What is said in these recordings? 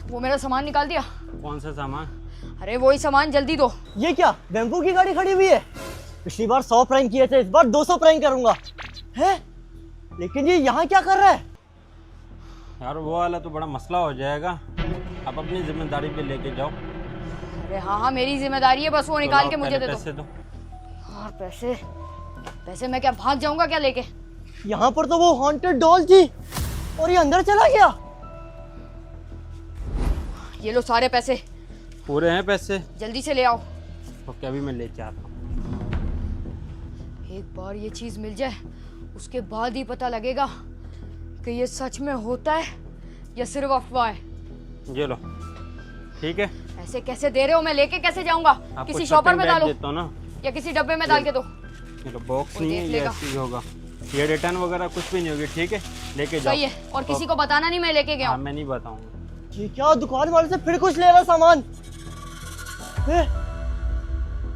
वो मेरा सामान निकाल दिया। कौन सा सामान? अरे वही सामान, जल्दी दो। ये क्या बेम्पू की गाड़ी खड़ी हुई है? पिछली बार 100 प्रैंक किए थे, इस बार 200 प्रैंक करूंगा। है लेकिन ये यहाँ क्या कर रहा है? यार वो वाला तो बड़ा मसला हो जाएगा, आप अपनी जिम्मेदारी पे लेके जाओ। अरे हाँ, मेरी जिम्मेदारी है, बस वो निकाल के मुझे दे दो। पैसे दो। और पैसे मैं क्या भाग जाऊंगा क्या लेके? यहाँ पर तो वो हॉन्टेड डॉल थी और ये अंदर चला गया। ये लो सारे पैसे। पूरे हैं पैसे? जल्दी से ले आओ। ओके, अभी मैं लेके आता हूँ। एक बार ये चीज मिल जाए उसके बाद ही पता लगेगा कि ये सच में होता है या सिर्फ अफवाह है। ये लो। ठीक है। ऐसे कैसे दे रहे हो? मैं लेके कैसे जाऊंगा? किसी शॉपर में डालो देता ना, या किसी डब्बे में डाल के दो। ये लो, बॉक्स नहीं है, ये ऐसे ही होगा। ये रिटर्न वगैरह कुछ भी नहीं होगी। ठीक है, लेके जाओ। सही है, और किसी को बताना नहीं मैं लेके गया हूं। मैं नहीं बताऊंगा। ये क्या, दुकान वाले से फिर कुछ ले रहा सामान?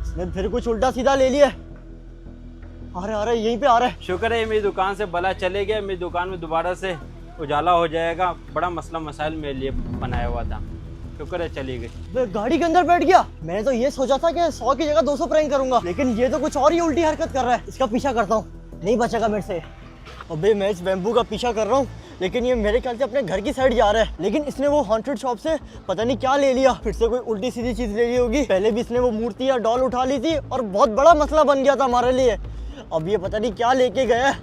इसने फिर कुछ उल्टा सीधा ले लिया। आ रहा यहीं पे आ रहा है। शुक्र है मेरी दुकान से बला चले गया, मेरी दुकान में दोबारा से उजाला हो जाएगा। बड़ा मसला मसाइल मेरे लिए बनाया हुआ था, शुक्र है चली गई। गाड़ी के अंदर बैठ गया। मैंने तो ये सोचा था कि 100 की जगह 200 प्रैंक करूंगा, लेकिन ये तो कुछ और ही उल्टी हरकत कर रहा है। इसका पीछा करता हूँ, नहीं बचेगा मेरे से। अबे मैं इस बेम्बू का पीछा कर रहा हूँ, लेकिन ये मेरे ख्याल से अपने घर की साइड जा रहा है। लेकिन इसने वो हॉन्टेड शॉप से पता नहीं क्या ले लिया, फिर से कोई उल्टी सीधी चीज ले ली होगी। पहले भी इसने वो मूर्ति या डॉल उठा ली थी और बहुत बड़ा मसला बन गया था हमारे लिए। अब ये पता नहीं क्या लेके गया है,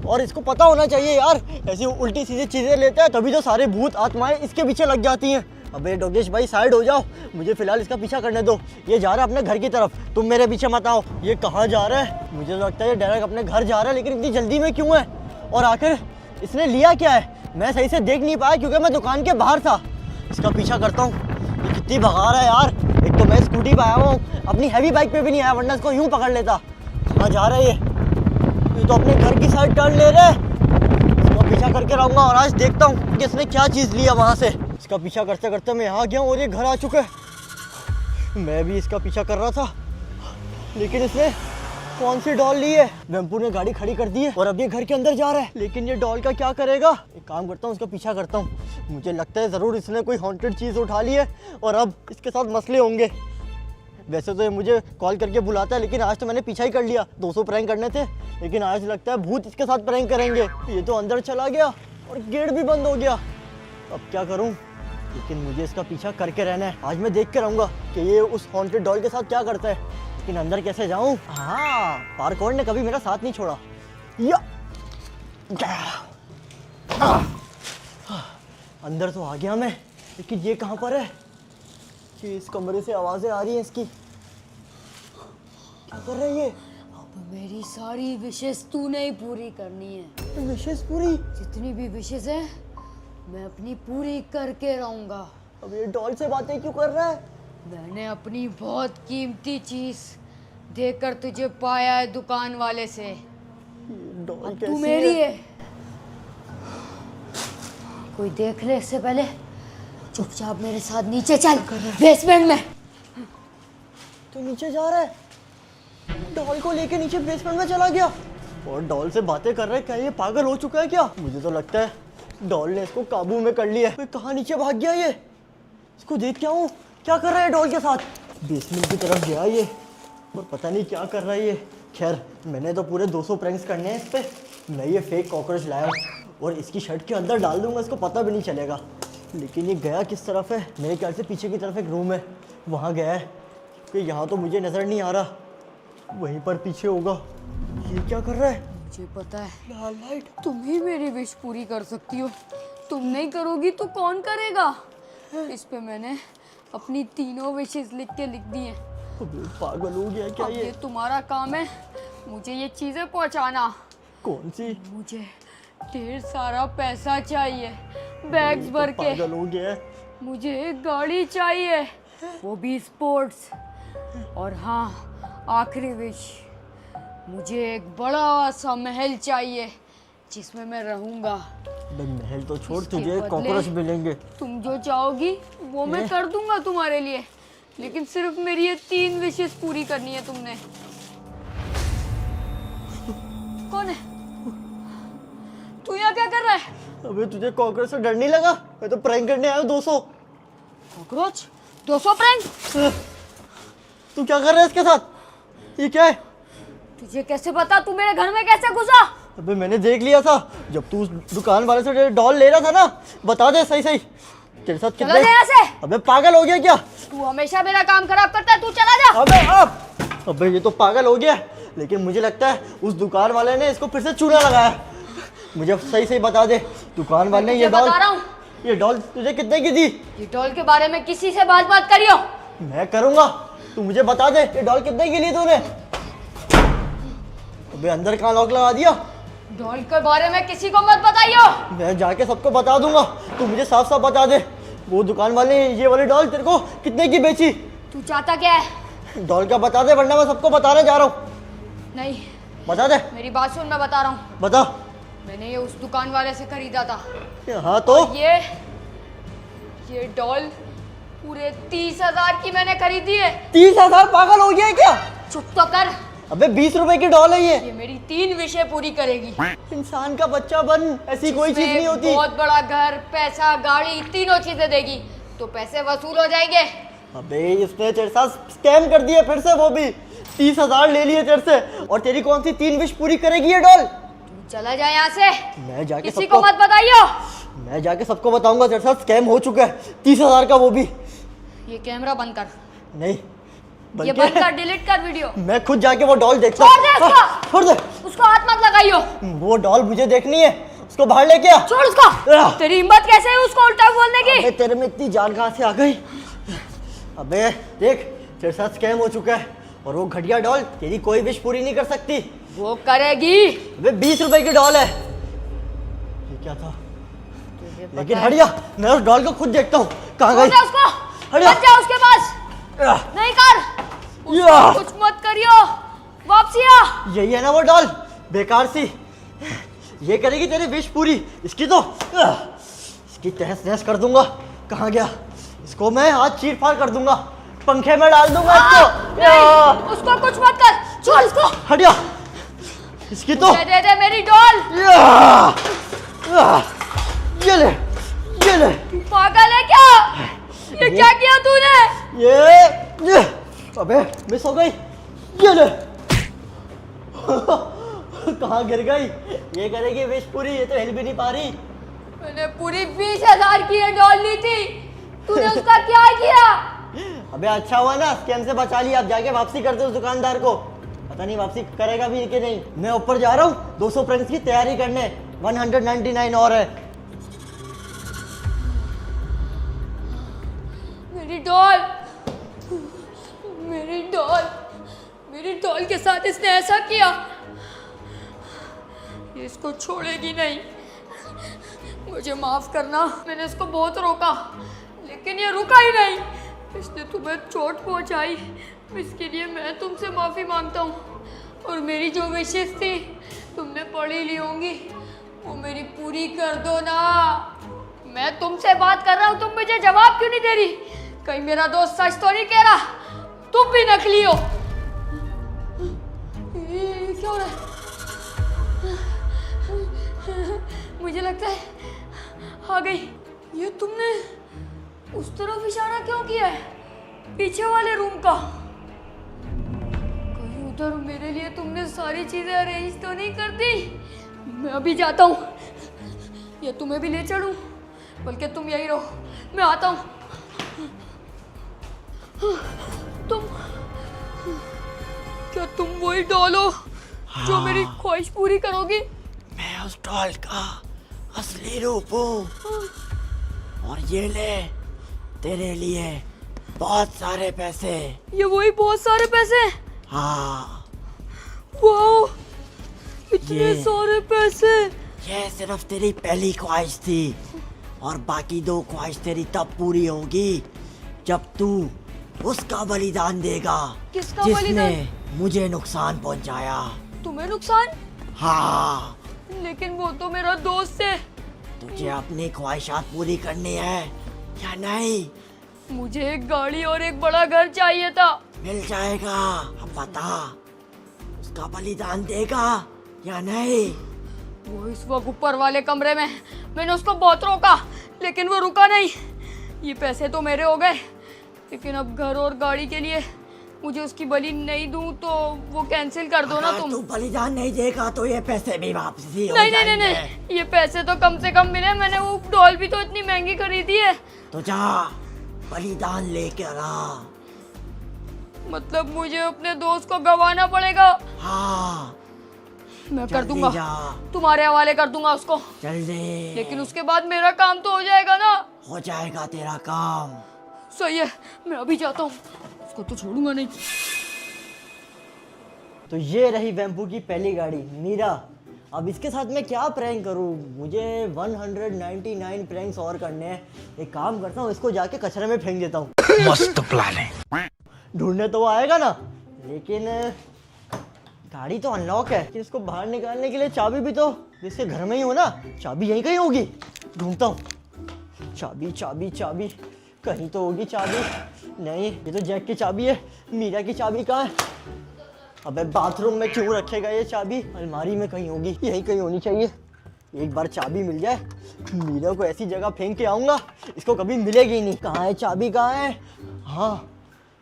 और इसको पता होना चाहिए यार, ऐसी उल्टी सीधी चीजें लेते हैं तभी तो सारे भूत आत्माएं इसके पीछे लग जाती हैं। अबे डोगेश भाई साइड हो जाओ, मुझे फिलहाल इसका पीछा करने दो। ये जा रहा है अपने घर की तरफ, तुम मेरे पीछे मत आओ। ये कहाँ जा रहा है? मुझे तो लगता है ये डायरेक्ट अपने घर जा रहा है, लेकिन इतनी जल्दी में क्यों है? और आखिर इसने लिया क्या है? मैं सही से देख नहीं पाया क्योंकि मैं दुकान के बाहर था। इसका पीछा करता हूँ। ये कितनी भगा रहा है यार। एक तो मैं स्कूटी पे आया हूँ, अपनी हैवी बाइक पे भी नहीं आया, वरना इसको यूं पकड़ लेता। कहाँ जा रहा है ये तो अपने घर की साइड टर्न ले रहे हैं। इसका पीछा करके रहूंगा और आज देखता हूँ कि इसने क्या चीज़ लिया वहाँ से। इसका पीछा करते करते मैं यहाँ गया और ये घर आ चुका है। मैं भी इसका पीछा कर रहा था, लेकिन इसने कौन सी डॉल ली है? बेम्पू ने गाड़ी खड़ी कर दी है और अब ये घर के अंदर जा रहा है, लेकिन ये डॉल का क्या करेगा? एक काम करता हूँ, उसका पीछा करता हूँ। मुझे लगता है ज़रूर इसने कोई हॉन्टेड चीज़ उठा ली है और अब इसके साथ मसले होंगे। वैसे तो ये मुझे कॉल करके बुलाता है, लेकिन आज तो मैंने पीछा ही कर लिया। 200 प्रैंक करने थे, लेकिन आज लगता है भूत इसके साथ प्रैंक करेंगे। ये तो अंदर चला गया और गेट भी बंद हो गया। अब क्या करूँ? लेकिन मुझे इसका पीछा करके रहना है। आज मैं देख के रहूँगा कि ये उस हॉन्टेड डॉल के साथ क्या करता है। लेकिन अंदर कैसे जाऊँ? हाँ, पार्कोर ने कभी मेरा साथ नहीं छोड़ा। या अंदर तो आ गया मैं, लेकिन ये कहाँ पर है? कि इस कमरे से आवाज़ें आ रही हैं इसकी। क्या कर रहा है ये? अब मेरी सारी विशेष तूने ही पूरी करनी है। विशेष पूरी? जितनी भी विशेष है मैं अपनी पूरी करके रहूंगा। अब ये डॉल से बातें क्यों कर रहा है? मैंने अपनी बहुत कीमती चीज देकर तुझे पाया है दुकान वाले से। डॉल तू कैसी मेरी है। कोई देख ले इससे पहले चुपचाप मेरे साथ नीचे चल, बेसमेंट में। तो नीचे जा रहा है, डॉल को लेके नीचे बेसमेंट में चला गया और डॉल से बातें कर रहा है। क्या ये पागल हो चुका है क्या? मुझे तो लगता है डॉल ने इसको काबू में कर लिया है। कहाँ नीचे भाग गया ये? इसको देख क्या हूँ, क्या कर रहा है डॉल के साथ? बेसमेंट की तरफ गया ये और पता नहीं क्या कर रहा है ये। खैर मैंने तो पूरे 200 प्रैंक्स करने हैं इस पे। मैं ये फेक कॉकरोच लाया और इसकी शर्ट के अंदर डाल दूंगा, इसको पता भी नहीं चलेगा। लेकिन ये गया किस तरफ है? मेरे ख्याल से पीछे की तरफ एक रूम है, वहाँ गया है। कि यहाँ तो मुझे नज़र नहीं आ रहा, वहीं पर पीछे होगा। ये क्या कर रहा है? मुझे पता है लाल लाइट। तुम ही मेरी विश पूरी कर सकती हो। तुम नहीं करोगी तो कौन करेगा? इस पे मैंने अपनी तीनों विशेष लिख दी हैं। पागल हो गया क्या अब ये? ये तुम्हारा काम है मुझे ये चीजें पहुंचाना। कौन सी? मुझे ढेर सारा पैसा चाहिए, बैग्स भर के। पागल हो गया है। मुझे एक गाड़ी चाहिए, वो भी स्पोर्ट्स। और हाँ, आखिरी विश, मुझे एक बड़ा सा महल चाहिए जिसमें मैं रहूंगा। महल तो छोड़, इसके तुझे बदले कॉकरोच मिलेंगे। तुम जो चाहोगी वो मैं कर दूंगा तुम्हारे लिए, लेकिन सिर्फ मेरी ये 3 विशेस पूरी करनी है तुमने। कौन है तू? यहाँ क्या कर रहा है? अबे तुझे कॉकरोच से डर नहीं लगा? मैं तो प्रैंक करने आया हूँ 200। Cockroach 200 prank. तू क्या कर रहा है इसके साथ? ये क्या है? तुझे कैसे पता? तू मेरे घर में कैसे घुसा? अबे मैंने देख लिया था जब तू उस दुकान वाले से डॉल ले रहा था ना। बता दे सही सही, तेरे साथ चला जा यहाँ से। अबे पागल हो गया क्या? तू हमेशा मेरा काम खराब करता है, तू चला जा। अबे ये तो पागल हो गया, लेकिन मुझे लगता है उस दुकान वाले ने इसको फिर से चूना लगाया। मुझे सही सही बता दे, दुकान वाले ने ये डॉल, बता रहा हूँ, ये डॉल तुझे कितने की दी? ये डॉल के बारे में किसी से बात करियो। मैं करूंगा, तू मुझे बता दे ये डॉल कितने की ली तूने? अबे अंदर कहाँ लॉक लगा दिया? डॉल के बारे में किसी को मत बताइयो। मैं जाके सबको बता दूंगा, तू मुझे साफ साफ बता दे वो दुकान वाले ने ये वाली डॉल तेरे को कितने की बेची? तू चाहता क्या है? डॉल का बता दे वरना मैं सबको बताने जा रहा हूँ। नहीं, बता दे। मेरी बात सुन, मैं बता रहा हूँ। बता। मैंने ये उस दुकान वाले से खरीदा था। हाँ तो ये डॉल पूरे 30,000 की मैंने खरीदी है। 30,000? पागल हो गया है क्या? चुप तो कर। अबे 20 रुपए की डॉल है ये मेरी 3 विषय पूरी करेगी। इंसान का बच्चा बन, ऐसी कोई चीज नहीं होती। बहुत बड़ा घर, पैसा, गाड़ी, तीनों चीजें देगी तो पैसे वसूल हो जाएंगे। अबे इसने तेरे साथ स्कैम कर दिया फिर से, वो भी 30,000 ले लिए तेरे से। और तेरी कौन सी 3 विश पूरी करेगी ये डॉल? तू चला जा यहाँ से। मैं जाके किसी को मत बताइयो। मैं जाके सबको बताऊंगा तेरे साथ स्कैम हो चुका है 30,000 का, वो भी। ये कैमरा बंद कर। नहीं ये बंद कर, डिलीट कर वीडियो। मैं खुद जाके वो डॉल देखता छोड़ दे उसको। छोड़ दे उसको हाथ मत लगाइयो। वो डॉल मुझे देखनी है, उसको बाहर लेके आ। छोड़ उसको। तेरी हिम्मत कैसे है उसको उल्टा बोलने की? अबे तेरे में इतनी जान कहाँ से आ गई? अबे देख, तेरे साथ स्कैम हो चुका है और वो घटिया डॉल तेरी कोई विश पूरी नहीं कर सकती। वो करेगी। अबे 20 रुपए की डॉल है। ये क्या था? लेकिन हट जा, मैं उस डॉल को खुद देखता हूँ कहाँ गई। उसको हट जा। मत जा उसके पास। नहीं कर, उसको कुछ मत करियो। वापसी आ। यही है ना वो डॉल, बेकार सी। ये करेगी तेरी विश पूरी। इसकी तो इसकी तहस नहस कर दूंगा। कहाँ गया? इसको मैं आज चीर फाड़ कर दूंगा, पंखे में डाल दूंगा इसको। नहीं, उसको कुछ मत कर, छोड़ इसको। हट जा। इसकी तो दे मेरी डॉल। ये ले, ये ले। तू पागल है क्या? ये क्या किया तूने? ये अबे मिस हो गई। ये ले। कहाँ गिर गई? ये करेगी विश पूरी, ये तो हिल भी नहीं पा रही। मैंने पूरी 20,000 की ये डॉल ली थी, तूने उसका क्या किया? अबे अच्छा हुआ ना, स्कैम से बचा लिया। अब जाके वापसी कर दे उस दुकानदार को। पता नहीं वापसी करेगा भी कि नहीं। मैं ऊपर जा रहा हूँ 200 फ्रैंक्स की तैयारी करने, 199 और है। मेरी डॉल, मेरी डॉल, मेरी डॉल के साथ इसने ऐसा किया। ये इसको छोड़ेगी नहीं। मुझे माफ करना, मैंने इसको बहुत रोका लेकिन ये रुका ही नहीं। इसने तुम्हें चोट पहुंचाई, इसके लिए मैं तुमसे माफ़ी मांगता हूँ। और मेरी जो विशेष थी तुमने पढ़ी ली होंगी, वो मेरी पूरी कर दो ना। मैं तुमसे बात कर रहा हूँ, तुम मुझे जवाब क्यों नहीं दे रही? कहीं मेरा दोस्त सच तो नहीं कह रहा? तुम भी नकली हो। ये क्या हो रहा है? मुझे लगता है आ गई। ये तुमने उस तरफ इशारा क्यों किया है? पीछे वाले रूम का। कहीं उधर मेरे लिए तुमने सारी चीजें अरेंज तो नहीं कर दी? मैं अभी जाता हूँ, या तुम्हें भी ले चलूं? बल्कि तुम यही रहो, मैं आता हूँ। क्या तुम वही डॉल हो जो मेरी ख्वाहिश पूरी करोगी? मैं उस डॉल का असली रूप हूँ। और ये ले तेरे लिए बहुत सारे पैसे। ये वही बहुत सारे पैसे? हाँ। वाओ, इतने सारे पैसे। ये सिर्फ तेरी पहली ख्वाहिश थी और बाकी 2 ख्वाहिश तेरी तब पूरी होगी जब तू उसका बलिदान देगा। किसका जिसने बलिदान? मुझे नुकसान पहुंचाया। तुम्हें नुकसान? हाँ। लेकिन वो तो मेरा दोस्त है। तुझे अपनी ख्वाहिशात पूरी करनी है या नहीं? मुझे एक गाड़ी और एक बड़ा घर चाहिए था। मिल जाएगा। अब बता, उसका बलिदान देगा या नहीं? वो इस वक्त ऊपर वाले कमरे में। मैंने उसको बहुत रोका लेकिन वो रुका नहीं। ये पैसे तो मेरे हो गए, लेकिन अब घर और गाड़ी के लिए मुझे उसकी बलि नहीं दूं तो वो कैंसिल कर दो ना तुम। तू बलिदान नहीं देगा तो ये पैसे भी वापसी हो नहीं नहीं जाएंगे। नहीं नहीं, ये पैसे तो कम से कम मिले, मैंने वो डॉल भी तो इतनी महंगी खरीदी है। तो जा बलिदान लेके आ। मतलब मुझे अपने दोस्त को गंवाना पड़ेगा। हाँ मैं कर जल्दी दूंगा, जा। तुम्हारे हवाले कर दूंगा उसको, जल्दी। लेकिन उसके बाद मेरा काम तो हो जाएगा ना। हो जाएगा तेरा काम। सही है, मैं अभी जाता हूँ, उसको तो छोड़ूंगा नहीं। तो ये रही वेम्पू की पहली गाड़ी मीरा। अब इसके साथ मैं क्या प्रैंक करूं? मुझे 199 प्रैंक्स और करने हैं। एक काम करता हूँ, इसको जाके कचरे में फेंक देता हूँ। मस्त प्लान है। ढूंढने तो वो आएगा ना, लेकिन गाड़ी तो अनलॉक है। कि इसको बाहर निकालने के लिए चाबी भी तो इसके घर में ही हो ना। चाबी यहीं कहीं होगी, ढूंढता हूँ। चाबी चाबी चाबी कहीं तो होगी चाबी। नहीं, ये तो जैक की चाबी है। मीरा की चाबी कहाँ है? अबे बाथरूम में क्यों रखेगा ये चाबी? अलमारी में कहीं होगी, यहीं कहीं होनी चाहिए। एक बार चाबी मिल जाए, मीरा को ऐसी जगह फेंक के आऊंगा इसको कभी मिलेगी ही नहीं। कहाँ है चाबी, कहाँ है? हाँ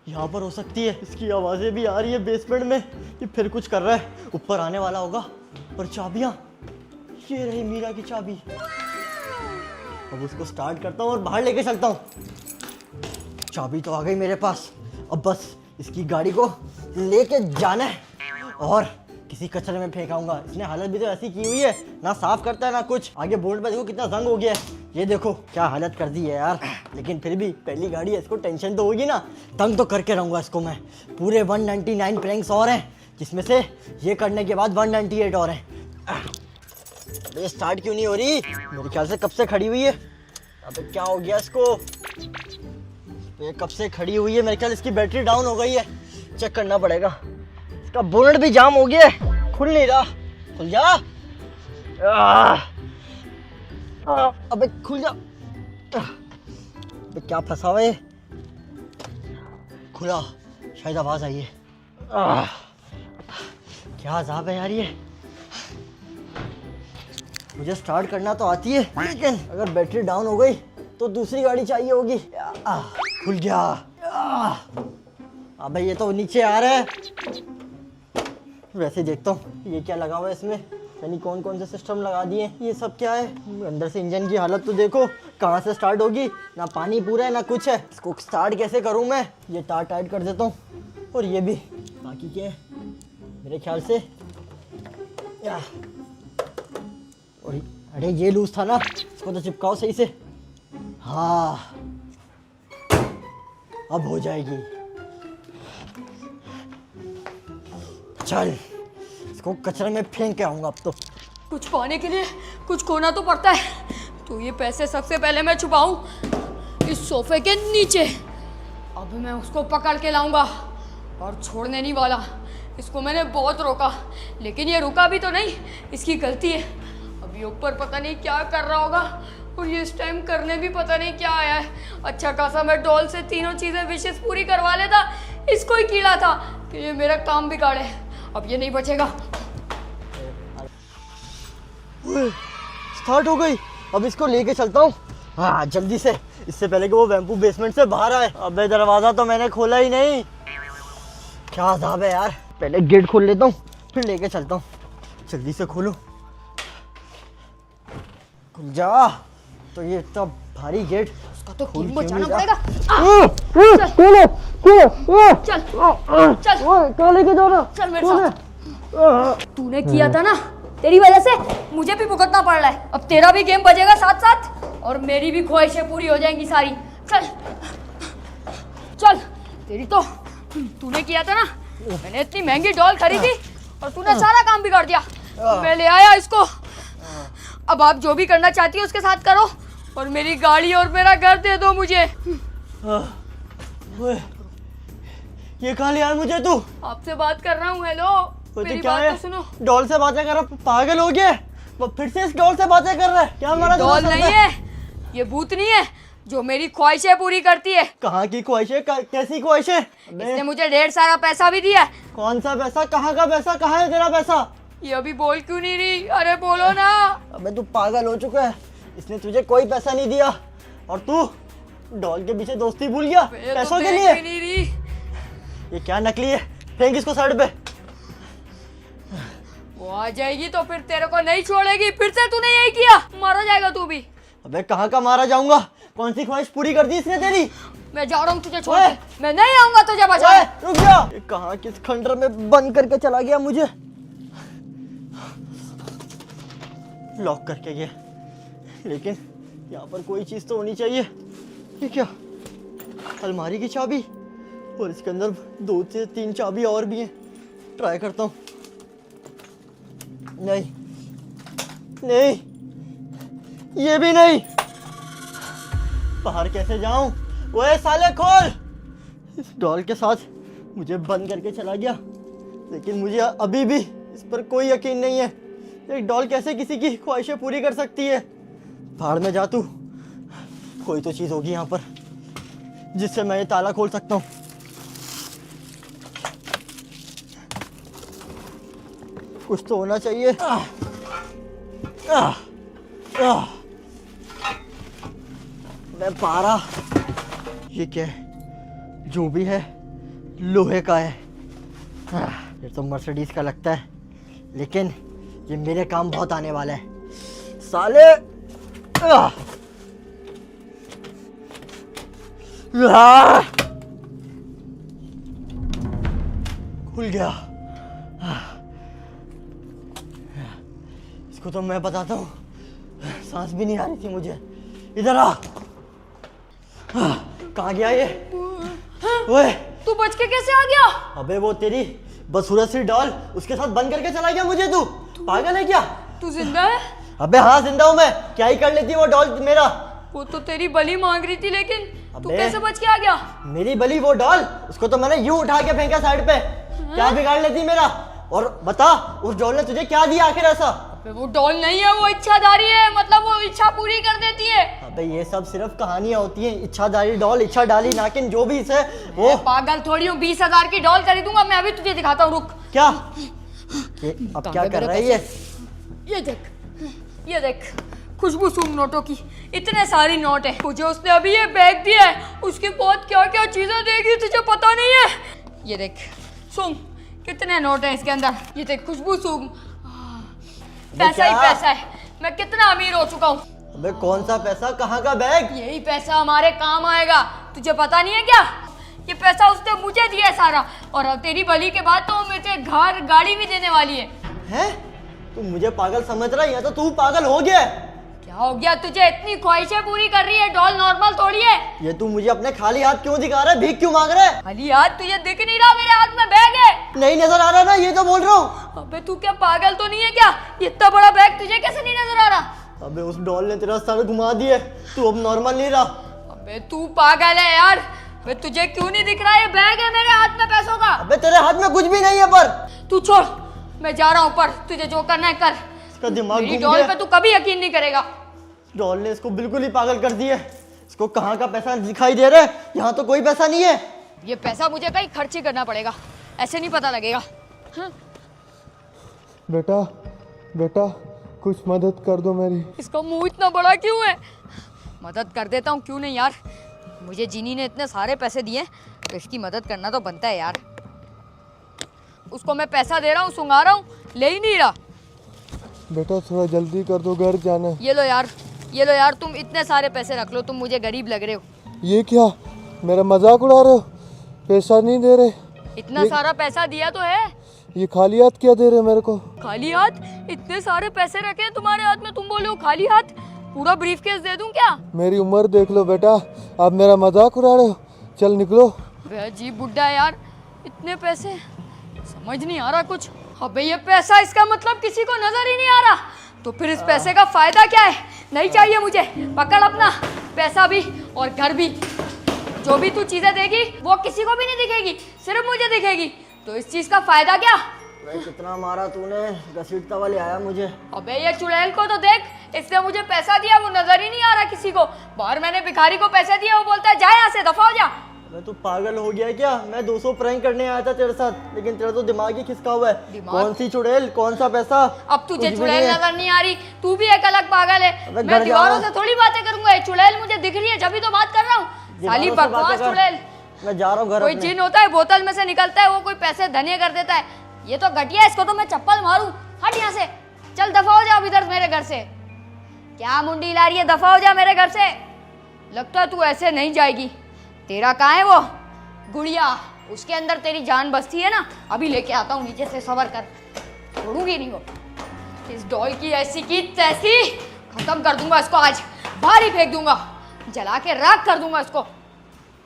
यहाँ पर हो सकती है। इसकी आवाज़ें भी आ रही है बेसमेंट में, ये फिर कुछ कर रहा है, ऊपर आने वाला होगा। पर चाबियाँ, ये रही मीरा की चाबी। अब उसको स्टार्ट करता हूँ और बाहर लेके चलता हूँ। चाबी तो आ गई मेरे पास, अब बस इसकी गाड़ी को लेके जाना है और किसी कचरे में फेंकाऊंगा। इसने हालत भी तो ऐसी की हुई है, ना साफ करता है ना कुछ। आगे बोर्ड पे देखो कितना जंग हो गया है, ये देखो क्या हालत कर दी है यार। लेकिन फिर भी पहली गाड़ी है, इसको टेंशन तो होगी ना। तंग तो करके रहूंगा इसको मैं। पूरे 199 प्रैंक्स और हैं, जिसमें से ये करने के बाद 198 और हैं। ये स्टार्ट क्यों नहीं हो रही? मेरे ख्याल से कब से खड़ी हुई है। अबे क्या हो गया इसको? ये कब से खड़ी हुई है, मेरे ख्याल इसकी बैटरी डाउन हो गई है। चेक करना पड़ेगा। इसका बोनट भी जाम हो गया है, खुल नहीं रहा। खुल जा। अबे खुल जा। अबे क्या फंसा हुआ है? खुला, शायद आवाज आई है। क्या अजाब है यार ये। मुझे स्टार्ट करना तो आती है, लेकिन अगर बैटरी डाउन हो गई तो दूसरी गाड़ी चाहिए होगी। खुल गया। अबे ये तो नीचे आ रहा है। वैसे देखता हूँ ये क्या लगा हुआ है इसमें, यानी कौन कौन से सिस्टम लगा दिए। ये सब क्या है? अंदर से इंजन की हालत तो देखो, कहाँ से स्टार्ट होगी, ना पानी पूरा है ना कुछ है। इसको स्टार्ट कैसे करूँ मैं? ये तार टाइट कर देता हूँ। और ये भी, बाकी क्या है मेरे ख्याल से और अरे ये लूज था ना, इसको तो चिपकाओ सही से। हाँ अब हो जाएगी। चल इसको कचरे में फेंक के आऊंगा अब तो। कुछ पाने के लिए कुछ खोना तो पड़ता है, तो ये पैसे सबसे पहले मैं छुपाऊं इस सोफे के नीचे। अब मैं उसको पकड़ के लाऊंगा और छोड़ने नहीं वाला। इसको मैंने बहुत रोका, लेकिन ये रुका भी तो नहीं, इसकी गलती है। अब ये ऊपर पता नहीं क्या कर रहा होगा, और ये इस टाइम करने भी पता नहीं क्या आया है। अच्छा खासा मैं डॉल से तीनों चीज़ें विशेष पूरी करवा लेता, इसको ही कीड़ा था कि ये मेरा काम बिगाड़े। अब ये नहीं बचेगा। स्टार्ट हो गई, अब इसको लेके चलता हूँ। हाँ जल्दी से, इससे पहले कि वो वेम्पू बेसमेंट से बाहर आए। अबे दरवाजा तो मैंने खोला ही नहीं। क्या अजाब है यार। पहले गेट खोल लेता हूँ, फिर लेके चलता हूँ। जल्दी से खोलो। खुल जा। तो ये इतना भारी गेट, उसका तो खोल खून क्यों बचाना नहीं रहा? पड़ेगा। खोलो खोलो। चल चल कहाँ लेके जा रहा? चल मेरे साथ। तूने किया था ना, तेरी वजह से मुझे भी भुगतना पड़ रहा है। अब तेरा भी गेम बजेगा साथ साथ, और मेरी भी ख्वाहिशें पूरी हो जाएंगी सारी। चल चल, तेरी तो, तूने किया था ना, मैंने इतनी महंगी डॉल खरीदी और तूने सारा काम बिगाड़ दिया। मैं ले आया इसको। अब आप जो भी करना चाहती हो उसके साथ करो, और मेरी गाड़ी और मेरा घर दे दो मुझे। ये कहाँ ले आया मुझे तू? आपसे बात कर रहा हूँ। हेलो, मेरी क्या बात है? तो सुनो। डॉल से बातें कर रहा, पागल हो गया? वो फिर से इस डॉल से बातें कर रहा है? क्या हमारा डॉल नहीं है, ये भूत नहीं है जो मेरी ख्वाहिशें पूरी करती है। कहाँ की ख्वाहिशें? कैसी ख्वाहिशें? इसने मुझे ढेर सारा पैसा भी दिया। कौन सा पैसा? कहाँ का पैसा? कहाँ है तेरा पैसा? ये अभी बोल क्यों नहीं रही? अरे बोलो ना। अबे तू पागल हो चुका है, इसने तुझे कोई पैसा नहीं दिया। और तू डॉल के पीछे दोस्ती भूल गया ये तो पैसों के देख लिए। भी नहीं रही। ये क्या नकली है, फेंक इसको साइड पे। वो आ जाएगी तो फिर तेरे को नहीं छोड़ेगी। फिर से तूने यही किया, मारा जाएगा तू भी। अबे कहाँ का मारा जाऊंगा, कौन सी ख्वाहिश पूरी कर दी इसने तेरी। मैं जा रहा हूँ तुझे छोड़ ओए! के। मैं नहीं आऊंगा तुझे बचाने। ओए, रुक जा। ये कहाँ किस खंडर में बंद करके चला गया मुझे, लॉक करके गया। लेकिन यहाँ पर कोई चीज तो होनी चाहिए। ये क्या, अलमारी की चाबी, और इसके अंदर 2 से 3 चाबी और भी हैं। ट्राई करता हूँ। नहीं नहीं, ये भी नहीं। बाहर कैसे जाऊं? ओए साले खोल। इस डॉल के साथ मुझे बंद करके चला गया, लेकिन मुझे अभी भी इस पर कोई यकीन नहीं है। एक डॉल कैसे किसी की ख्वाहिशें पूरी कर सकती है। भाड़ में जा तू। कोई तो चीज़ होगी यहाँ पर जिससे मैं ये ताला खोल सकता हूँ। कुछ तो होना चाहिए। मैं पारा। ये क्या है? जो भी है लोहे का है। ये तो मर्सिडीज का लगता है, लेकिन ये मेरे काम बहुत आने वाला है साले। खुल गया। इसको तो मैं बताता हूँ, सांस भी नहीं आ रही थी मुझे। इधर आ। कहाँ गया ये? ओए, तू बच के कैसे आ गया? अबे वो तेरी बदसूरत सी डॉल, उसके साथ बंद करके चला गया मुझे। तू पागल है क्या? तू जिंदा है? अबे हाँ जिंदा हूँ मैं। क्या ही कर लेती वो डॉल मेरा। वो तो तेरी बलि मांग रही थी, लेकिन तू अबे। कैसे बच के आ गया? मेरी बली वो डॉल, उसको तो मैंने यूं उठा के फेंका साइड पे। क्या बिगाड़ लेती मेरा? और बता, उस डॉल ने तुझे क्या दिया आखिर ऐसा? अबे वो डॉल नहीं है, वो इच्छाधारी है। मतलब वो इच्छा पूरी कर देती है। अबे ये सब सिर्फ कहानियां होती हैं। इच्छाधारी डॉल, इच्छा डाली नाकिन, जो भी इसे वो। मैं पागल थोड़ी हूँ, 20,000 की डॉल खरीदूंगा मैं। अभी तुझे दिखाता हूँ, रुक। क्या ये अब क्या कर रहा है ये? ये देख, ये देख, खुशबू सूंघ नोटों की। इतने सारी नोट है। मुझे उसने अभी ये बैग दिया है, उसके बाद क्या क्या चीजें देगी तुझे पता नहीं है। ये देख, सूंघ, कितने नोट है इसके अंदर। ये देख, खुशबू सूंघ। पैसा ही क्या? पैसा है। मैं कितना अमीर हो चुका हूँ। अबे कौन सा पैसा, कहाँ का बैग? यही पैसा हमारे काम आएगा। तुझे पता नहीं है क्या? ये पैसा उसने मुझे दिया है सारा, और अब तेरी बलि के बाद तो वो मुझे घर गाड़ी भी देने वाली है। हैं? तू मुझे पागल समझ रहा है या तो तू पागल हो गया है? क्या हो गया तुझे? इतनी ख्वाहिशें पूरी कर रही है। डॉल नॉर्मल थोड़ी है। ये तू मुझे अपने खाली हाथ क्यों दिखा रहा है? भीख क्यों मांग रहा है? खाली हाथ? तुझे दिख नहीं रहा मेरे हाथ में बैग है? नहीं नजर आ रहा ना, ये तो बोल रहा हूँ। अबे तू क्या पागल तो नहीं है क्या? ये इतना बड़ा बैग तुझे कैसे नहीं नजर आ रहा? अबे उस डॉल ने तेरा सर घुमा दिया, तू अब नॉर्मल नहीं रहा। अबे तू पागल है यार। अबे तुझे क्यों नहीं दिख रहा? ये बैग है मेरे हाथ में पैसों का। अबे तेरे हाथ में कुछ भी नहीं है। पर तू छोड़, मैं जा रहा हूँ ऊपर। तुझे जो करना है कर। इसका दिमाग मेरी घूम डॉल गया। पे तू कभी यकीन नहीं करेगा। डॉल ने इसको बिल्कुल ही पागल कर दिया। इसको कहाँ का पैसा दिखाई दे रहा है? यहाँ तो कोई पैसा नहीं है। ये पैसा मुझे कहीं खर्च ही करना पड़ेगा, ऐसे नहीं पता लगेगा। हाँ? बेटा बेटा कुछ मदद कर दो मेरी। इसका मुंह इतना बड़ा क्यों है? मदद कर देता हूँ, क्यों नहीं यार। मुझे जीनी ने इतने सारे पैसे दिए, तो इसकी मदद करना तो बनता है यार। उसको मैं पैसा दे रहा हूँ, सुंघा रहा हूँ, ले ही नहीं रहा। बेटा थोड़ा जल्दी कर दो, घर जाना है। ये लो यार, ये लो यार, तुम इतने सारे पैसे रख लो। तुम मुझे गरीब लग रहे हो। ये क्या, मेरा मजाक उड़ा रहे हो? पैसा नहीं दे रहे? इतना सारा पैसा दिया तो है। ये खाली हाथ क्या दे रहे हो मेरे को? खाली हाथ? इतने सारे पैसे रखे हैं तुम्हारे हाथ में, तुम बोले हो खाली हाथ? पूरा ब्रीफकेस दे दूं क्या? मेरी उम्र देख लो बेटा, आप मेरा मजाक उड़ा रहे हो। चल निकलो। अजीब बुड्ढा है यार, इतने पैसे, समझ नहीं आ रहा कुछ। अबे ये पैसा, इसका मतलब किसी को नजर ही नहीं आ रहा। तो फिर इस पैसे का फायदा क्या है? नहीं चाहिए मुझे। पकड़ अपना पैसा भी और घर भी। जो भी तू चीजें देगी वो किसी को भी नहीं दिखेगी, सिर्फ मुझे दिखेगी। तो इस चीज का फायदा क्या? भाई कितना मारा तूने, घसीटता वाले आया मुझे। अबे ये चुड़ैल को तो देख, इसने मुझे पैसा दिया, वो नजर ही नहीं आ रहा किसी को। बाहर मैंने भिखारी को पैसे दिए, वो बोलता है जा यहाँ से, दफा हो जा। अबे तू पागल हो गया क्या? मैं 200 प्रैंक करने आया था तेरे साथ, लेकिन तेरा तो दिमाग ही खिसका हुआ है। दिमाग? कौन सी चुड़ैल, कौन सा पैसा? अब तुझे कुछ भी चुड़ैल नहीं है। नजर नहीं आ रही, तू भी एक अलग पागल है। अबे मैं घर दीवारों जाओ। से थोड़ी बातें करूंगा, ये चुड़ैल मुझे दिख रही है, जब भी तो बात कर रहा हूँ। साली दीवारों से बातें बकवास कर। चुड़ैल। मैं जा रहा हूँ घर कोई अपने। जिन होता है बोतल में से निकलता है, वो कोई पैसे धनिया कर देता है। ये तो घटिया है, इसको तो मैं चप्पल मारूं। हट यहाँ से, चल दफा हो जा अब इधर मेरे घर से। क्या मुंडी ला रही है, दफा हो जा मेरे घर से। लगता है तू ऐसे नहीं जाएगी। तेरा कहाँ है वो गुड़िया, उसके अंदर तेरी जान बसती है ना, अभी लेके आता हूँ नीचे से, सबर कर, छोड़ूंगी नहीं वो। इस डॉल की ऐसी की तैसी खत्म कर दूंगा इसको, आज बाहर ही फेंक दूंगा, जला के राख कर दूंगा इसको।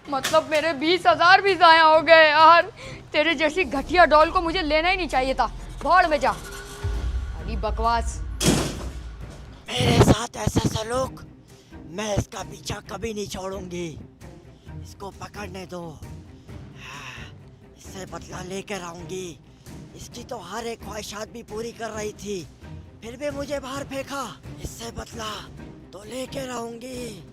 मतलब मेरे 20,000 भी ज़ाया हो गए यार। तेरे जैसी घटिया डॉल को मुझे लेना ही नहीं चाहिए था। भाड़ में जा, अभी बकवास। मेरे साथ ऐसा सलूक, मैं इसका पीछा कभी नहीं छोड़ूंगी। इसको पकड़ने दो, इससे बदला लेकर आऊंगी। इसकी तो हर एक ख्वाहिशात भी पूरी कर रही थी, फिर भी मुझे बाहर फेंका। इससे बदला तो लेकर आऊंगी।